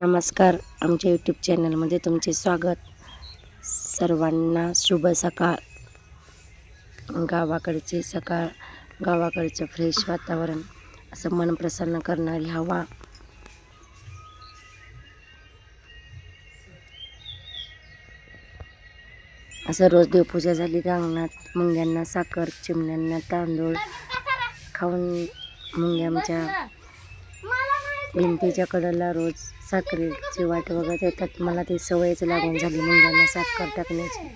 नमस्कार. आमच्या यूट्यूब चॅनलमध्ये तुमचे स्वागत. सर्वांना शुभ सकाळ. गावाकडचे सकाळ, गावाकडचं फ्रेश वातावरण, असं मन प्रसन्न करणारी हवा, असं रोज देवपूजा झाली की अंगणात मुंग्यांना साखर, चिमण्यांना तांदूळ खाऊन मुंग्या आमच्या भिंतीच्या कडेला रोज साखरेची वाट बघत येतात. मला ती सवयच लागून झाली मुंग्यांना साखर टाकण्याची.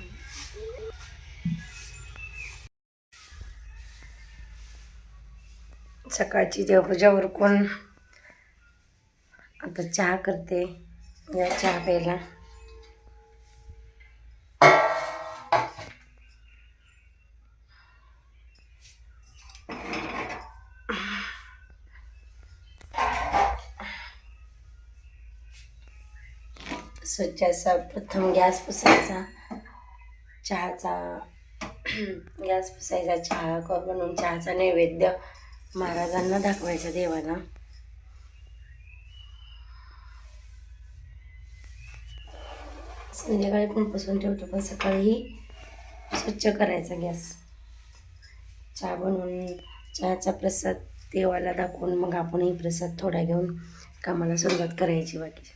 सकाळची देवपूजा उरकून आता चहा करते. या चहा प्यायला. स्वच्छ असा प्रथम गॅस पुसायचा, चहाचा गॅस पुसायचा, चहा बनवून चहाचा नैवेद्य महाराजांना दाखवायचा, देवाला. संध्याकाळी पण पुसून ठेवतो, पण सकाळी स्वच्छ करायचा गॅस. चहा बनवून चहाचा प्रसाद देवाला दाखवून मग आपणही प्रसाद थोडा घेऊन कामाला सुरुवात करायची. बाकी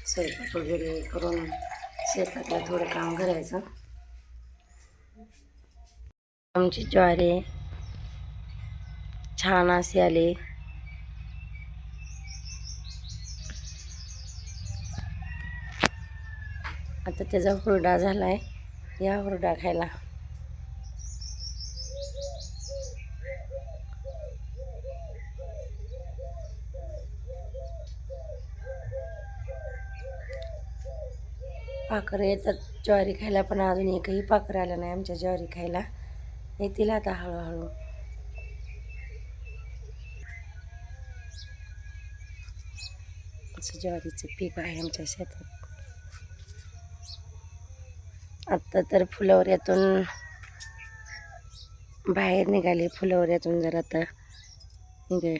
स्वयंपाक वगैरे करून शेतातलं थोडं काम करायचं. आमची ज्वारी छान असे आले. आता त्याचा हुरडा झालाय. या हुरडा खायला. पाखरं येतात ज्वारी खायला, पण अजून एकही पाखरं आलं नाही आमच्या ज्वारी खायला. येतील आता हळूहळू. असं ज्वारीचं पीक आहे आमच्या शेतात. आत्ता तर फुलवऱ्यातून बाहेर निघाले. फुलवऱ्यातून जर आता निघाले.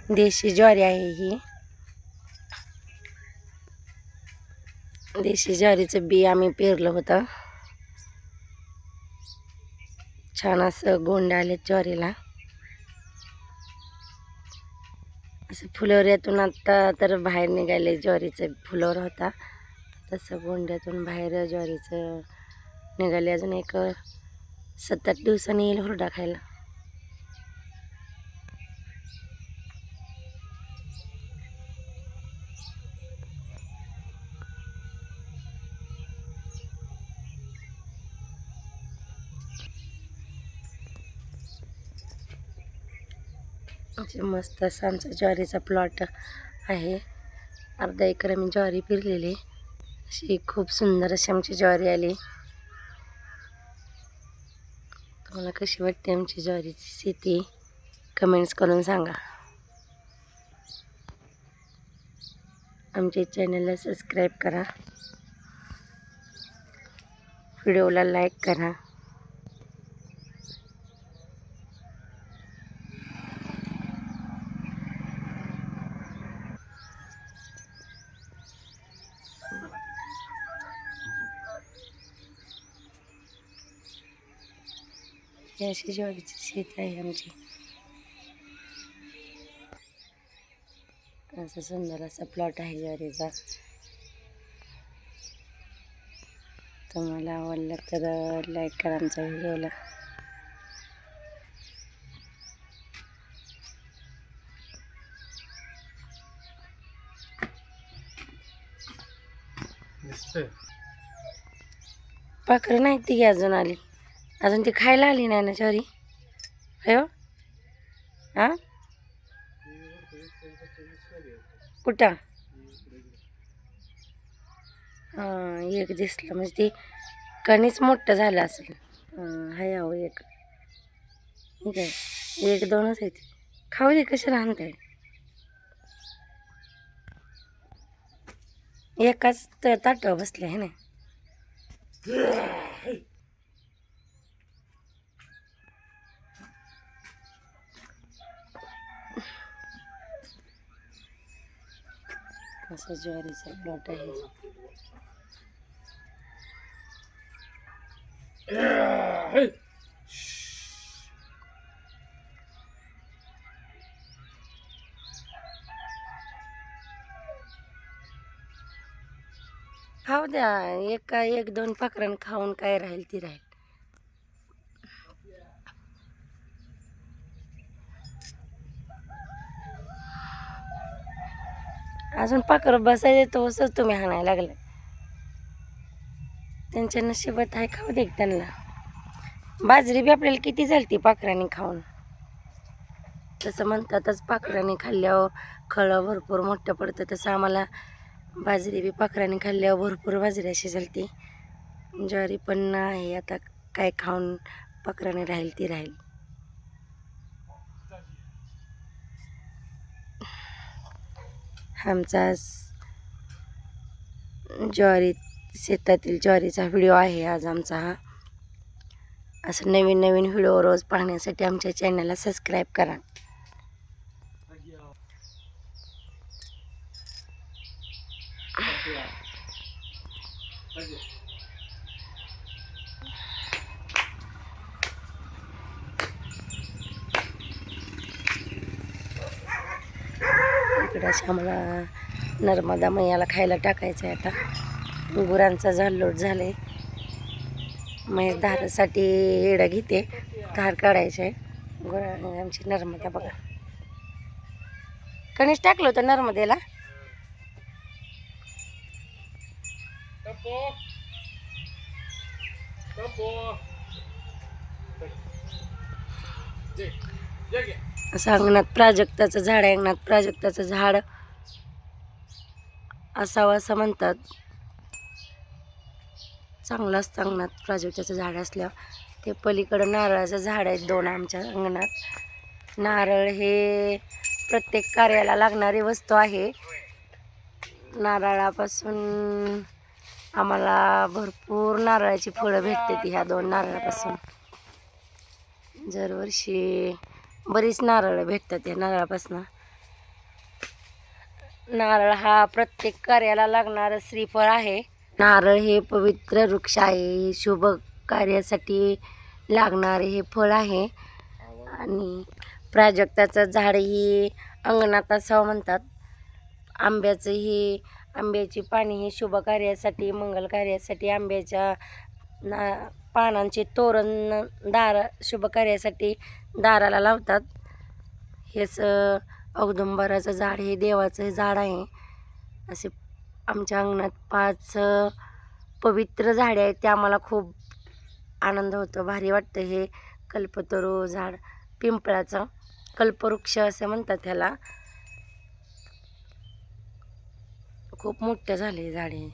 देशी ज्वारी आहे ही. देशी ज्वारीचं बी आम्ही पेरलं होतं. छान असं गोंड आले ज्वारीला. असं फुलवऱ्यातून आत्ता तर बाहेर निघाले. ज्वारीचं फुलवर होता, तसं गोंड्यातून बाहेर ज्वारीचं निघाले. अजून एक 7-8 दिवसांनी येईल हुरडा खायला. मस्त असा आमचा ज्वारीचा प्लॉट आहे. अर्धा एकर आम्ही ज्वारी पेरलेली. अशी खूप सुंदर अशी आमची ज्वारी आली. तुम्हाला कशी वाटते आमची ज्वारीची शेती, कमेंट्स करून सांगा. आमच्या चॅनलला सबस्क्राईब करा, व्हिडिओला लाईक करा. ही अशी ज्वारीची शेती आहे आमची. असा सुंदर असा प्लॉट आहे ज्वारीचा. तुम्हाला आवडलं तर लाईक करा आमच्या व्हिडिओला. पाखरं नाही ती अजून आली. अजून ती खायला आली नाही ना ज्वारी. हो. हां, कुठं? हां, एक दिसलं म्हणजे ती कणीच मोठं झालं असेल. हाय अहो एक. ठीक आहे, 1-2च आहे ती. खाऊ दे, कशाला आणताय. एकाच ताटावर बसले आहे ना. असं ज्वारीचा प्लॉट आहे. खाऊ द्या, एक दोन पाखरं खाऊन काय राहील ती राहील. अजून पाखरं बसायचे तो असंच तुम्ही हाणायला लागले. त्यांच्या नशिबात आहे, खाऊ दे त्यांना. बाजरी बी आपल्याला किती झालती पाखरांनी खाऊन. तसं म्हणतातच पाखरांनी खाल्ल्यावर खळं भरपूर मोठं पडतं, तसं आम्हाला बाजरी बी पाखरांनी खाल्ल्यावर भरपूर बाजरी अशी झालती. ज्वारी पण आहे, आता काय खाऊन पाखराने राहील ती राहील. आमचा ज्वारी शेतातील ज्वारीचा व्हिडिओ आहे आज आमचा हा. असं नवीन नवीन व्हिडिओ रोज पाहण्यासाठी आमच्या चॅनलला सबस्क्राईब करा. इकडे आम्हाला नर्मदा मैयाला खायला टाकायचं आहे. आता गुरांचा झालोट झाले. म्हैस धारासाठी एडं घेते, धार काढायचे आहे. गुरा आमची नर्मदा बघा, कणीस टाकलं होतं नर्मदेला. असं अंगणात प्राजक्ताचं झाड आहे. अंगणात प्राजक्ताचं झाड असावं असं म्हणतात. चांगलं असतं अंगणात प्राजक्ताचं झाड असल्यावर. ते पलीकडं नारळाचं झाड आहे 2 आमच्या अंगणात. नारळ हे प्रत्येक कार्याला लागणारी वस्तू आहे. नारळापासून आम्हाला भरपूर नारळाची फळं भेटते ती ह्या 2 नारळापासून. दरवर्षी बरीच नारळ भेटतात या नारळापासून. नारळ हा प्रत्येक कार्याला लागणारं श्रीफळ आहे. नारळ हे पवित्र वृक्ष आहे. शुभ कार्यासाठी लागणारे हे फळ आहे. आणि प्राजक्ताचं झाड ही अंगणात असावं म्हणतात. आंब्याची पाने ही शुभ कार्यासाठी, मंगल कार्यासाठी, आंब्याच्या पानांचे तोरण शुभ कार्यासाठी दाराला लावतात. हेच औदुंबराचं झाड हे देवाचं झाड आहे. असे आमच्या अंगणात 5 पवित्र झाडे आहेत. ते आम्हाला खूप आनंद होतो, भारी वाटतं. हे कल्पतरू झाड, पिंपळाचं कल्पवृक्ष असं म्हणतात ह्याला. खूप मोठं झाले झाडे.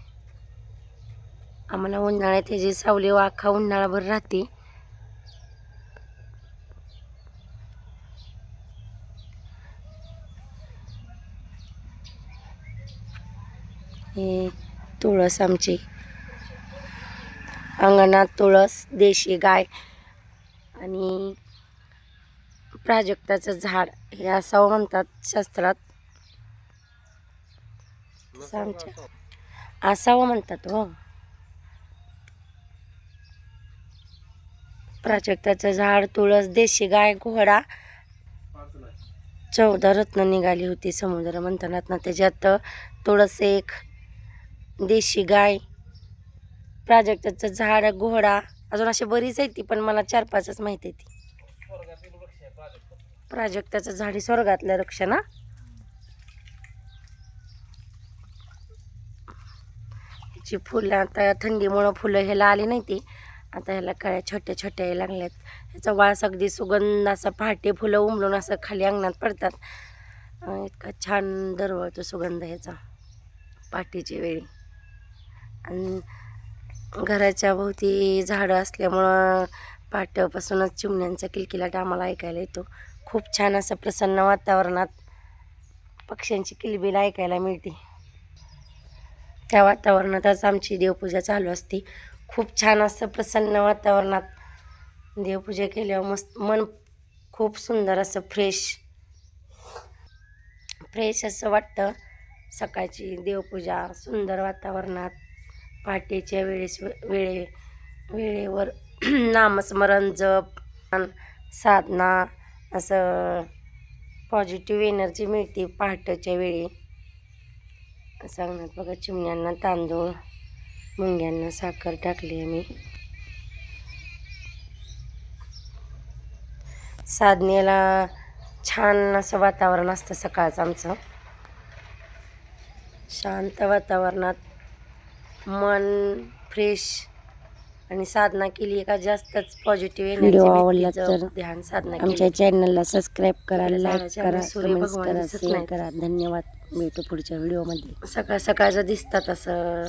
आम्हाला उन्हाळ्यात ह्याची सावली अख्खा उन्हाळाभर राहते. हे तुळस आमची, अंगणात तुळस, देशी गाय आणि प्राजक्ताचं झाड हे असावं म्हणतात शास्त्रात. आमच्या असावं म्हणतात हो. प्राजक्ताचं झाड, तुळस, देशी गाय, घोडा, 14 रत्न निघाली होती समुद्र मंथनात. त्याच्यात तुळस एक, देशी गाय, प्राजक्ताचं झाड, घोडा, अजून अशी बरीच आहे ती, पण मला 4-5च माहिती आहे ती. प्राजक्ताचं झाड हे स्वर्गातलं वृक्ष ना. ह्याची फुलं आता थंडीमुळं फुलं ह्याला आली नाही ती. आता ह्याला कळ्या छोट्या छोट्या यायला लागल्यात. ह्याचा वास अगदी सुगंध असा, पहाटे फुलं उमलून असं खाली अंगणात पडतात. इतका छान दरवळतो सुगंध ह्याचा पहाटेच्या वेळी. आणि घराच्या भोवती झाडं असल्यामुळं पहाटेपासूनच चिमण्यांचा किलकिलाट आम्हाला ऐकायला येतो. खूप छान असं प्रसन्न वातावरणात पक्ष्यांची किलबिल ऐकायला मिळते. त्या वातावरणातच आमची देवपूजा चालू असते. खूप छान असं प्रसन्न वातावरणात देवपूजा केल्यावर मस्त मन खूप सुंदर असं फ्रेश असं वाटतं. सकाळची देवपूजा सुंदर वातावरणात पहाटेच्या वेळेवर नामस्मरण जप साधना असं पॉझिटिव्ह एनर्जी मिळते पहाटेच्या वेळी. सांगण्यात बघा चिमण्यांना तांदूळ मुंग्यांना साखर टाकली आम्ही. साधनेला छान असं वातावरण असतं सकाळचं आमचं. शांत वातावरणात मन फ्रेश आणि साधना केली का जास्तच पॉझिटिव्ह एनर्जी. व्हिडिओ आवडला तर ध्यान साधना आमच्या चॅनलला सबस्क्राईब करा, लाईक करा, कमेंट्स करा, शेअर करा. धन्यवाद. भेटू पुढच्या व्हिडिओमध्ये. सकाळचं दिसतात असं